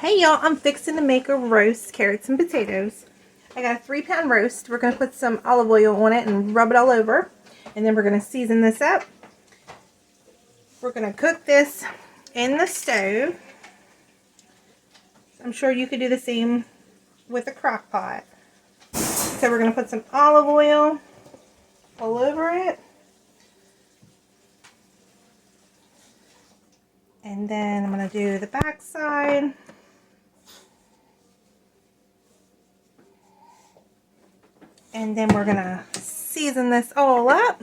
Hey y'all, I'm fixing to make a roast carrots and potatoes. I got a 3-pound roast. We're going to put some olive oil on it and rub it all over. And then we're going to season this up. We're going to cook this in the stove. I'm sure you could do the same with a crock pot. So we're going to put some olive oil all over it. And then I'm going to do the back side. And then we're going to season this all up.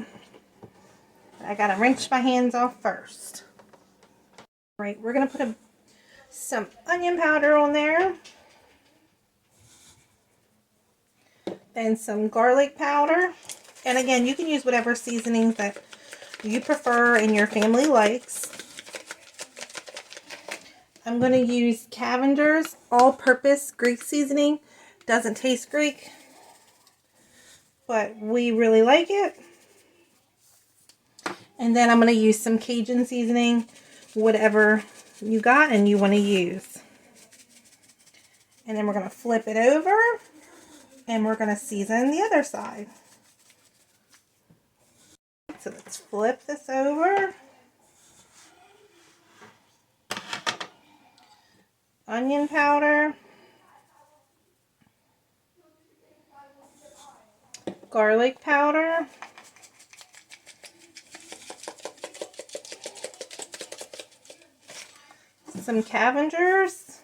I got to rinse my hands off first. All right, we're going to put some onion powder on there. Then some garlic powder. And again, you can use whatever seasonings that you prefer and your family likes. I'm going to use Cavender's all-purpose Greek seasoning. Doesn't taste Greek, but we really like it. And then I'm going to use some Cajun seasoning, whatever you got and you want to use. And then we're going to flip it over and we're going to season the other side. So let's flip this over. Onion powder. Garlic powder. Some Cavender's.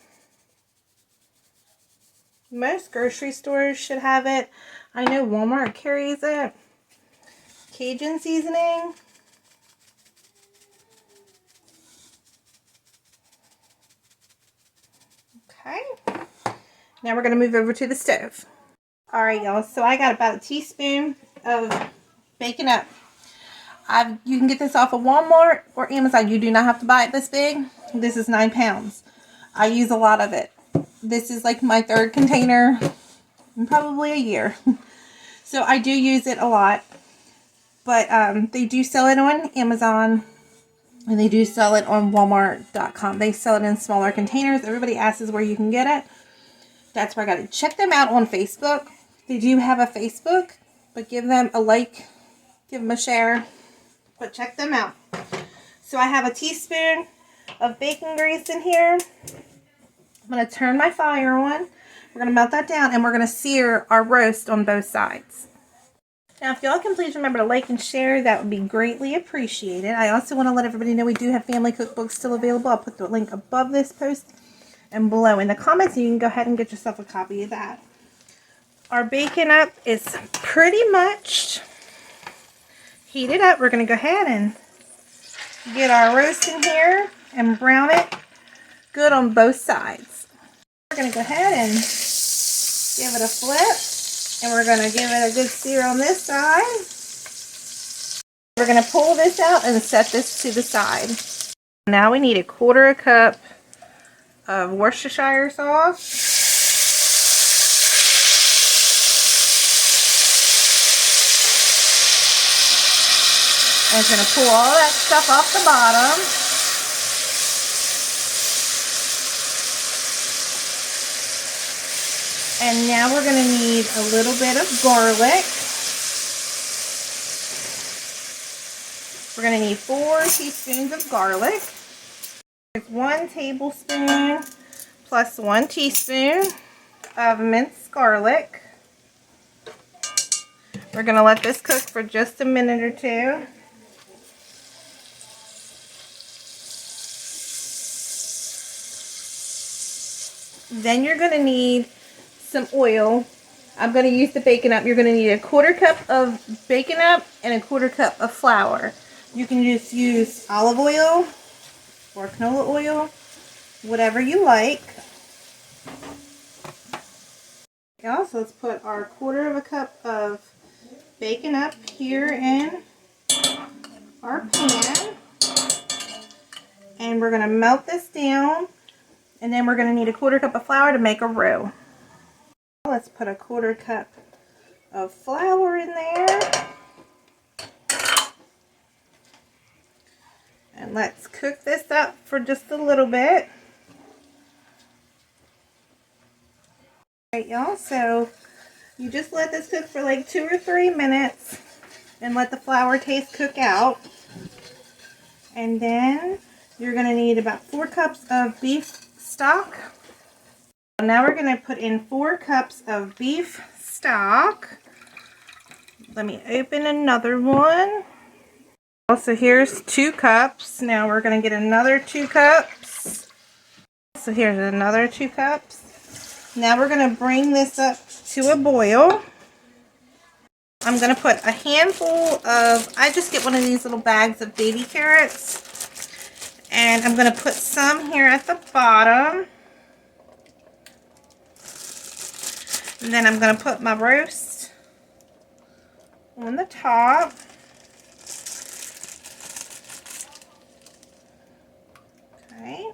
Most grocery stores should have it. I know Walmart carries it. Cajun seasoning. Okay. Now we're going to move over to the stove. Alright y'all, so I got about a teaspoon of bacon up. You can get this off of Walmart or Amazon. You do not have to buy it this big. This is 9 pounds. I use a lot of it. This is like my 3rd container in probably a year. So I do use it a lot. But they do sell it on Amazon. And they do sell it on Walmart.com. They sell it in smaller containers. Everybody asks where you can get it. That's where I got it. Check them out on Facebook. They do have a Facebook. But give them a like. Give them a share. But check them out. So I have a teaspoon of bacon grease in here. I'm going to turn my fire on. We're going to melt that down. And we're going to sear our roast on both sides. Now, if y'all can please remember to like and share, that would be greatly appreciated. I also want to let everybody know we do have family cookbooks still available. I'll put the link above this post and below in the comments. You can go ahead and get yourself a copy of that. Our bacon up is pretty much heated up. We're going to go ahead and get our roast in here and brown it good on both sides. We're going to go ahead and give it a flip. And we're going to give it a good sear on this side. We're going to pull this out and set this to the side. Now we need a 1/4 cup of Worcestershire sauce. And it's going to pull all that stuff off the bottom. And now we're going to need a little bit of garlic. We're going to need 4 teaspoons of garlic. There's 1 tablespoon plus 1 teaspoon of minced garlic. We're going to let this cook for just a minute or 2. Then you're going to need some oil. I'm going to use the bacon up. You're going to need a 1/4 cup of bacon up and a 1/4 cup of flour. You can just use olive oil or canola oil, whatever you like. Also, let's put our 1/4 cup of bacon up here in our pan. And we're going to melt this down. And then we're going to need a 1/4 cup of flour to make a roux. Let's put a 1/4 cup of flour in there. And let's cook this up for just a little bit. Alright, y'all, so you just let this cook for like 2 or 3 minutes and let the flour taste cook out. And then you're going to need about 4 cups of beef stock. Now we're going to put in 4 cups of beef stock. Let me open another one. Also, here's 2 cups. Now we're going to get another 2 cups. So here's another 2 cups. Now we're going to bring this up to a boil. I'm going to put a handful of, I just get one of these little bags of baby carrots. And I'm going to put some here at the bottom. And then I'm going to put my roast on the top. Okay.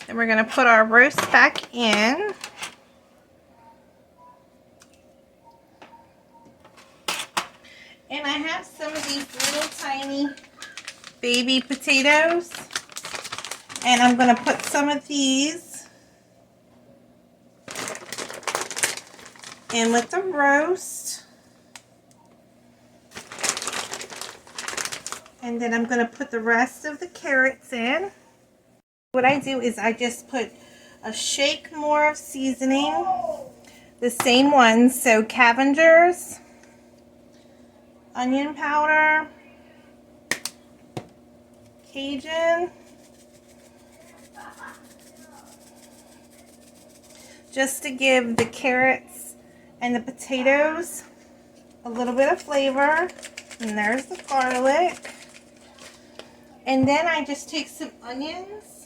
Then we're going to put our roast back in. And I have some of these little tiny baby potatoes. And I'm going to put some of these in with the roast. And then I'm going to put the rest of the carrots in. What I do is I just put a shake more of seasoning, the same ones, so Cavender's, onion powder, Cajun, just to give the carrots and the potatoes a little bit of flavor. And there's the garlic. And then I just take some onions,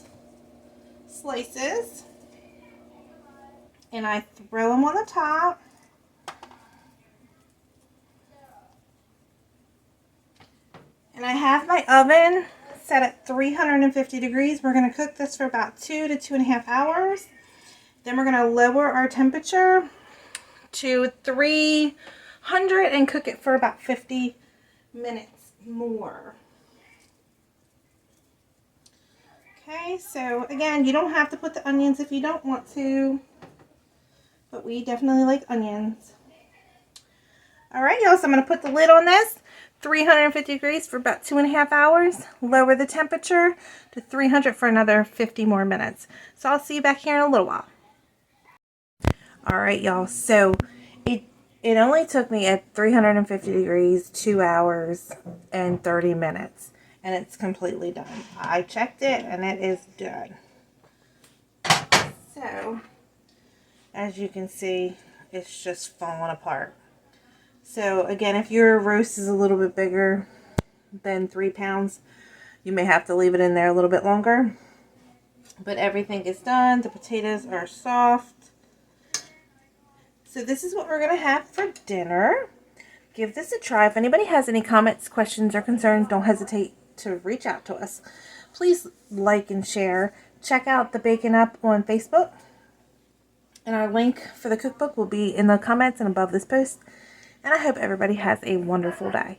slices, and I throw them on the top. And I have my oven set at 350 degrees. We're going to cook this for about 2 to 2.5 hours. Then we're going to lower our temperature to 300 and cook it for about 50 minutes more. Okay, so again, you don't have to put the onions if you don't want to, but we definitely like onions. Alright, y'all, so I'm going to put the lid on this, 350 degrees for about 2.5 hours, lower the temperature to 300 for another 50 more minutes. So I'll see you back here in a little while. Alright, y'all, so it only took me at 350 degrees 2 hours and 30 minutes. And it's completely done. I checked it and it is done. So, as you can see, it's just falling apart. So again, if your roast is a little bit bigger than 3 pounds, you may have to leave it in there a little bit longer. But everything is done. The potatoes are soft. So this is what we're going to have for dinner. Give this a try. If anybody has any comments, questions, or concerns, don't hesitate to reach out to us. Please like and share. Check out the Baking Up on Facebook. And our link for the cookbook will be in the comments and above this post. And I hope everybody has a wonderful day.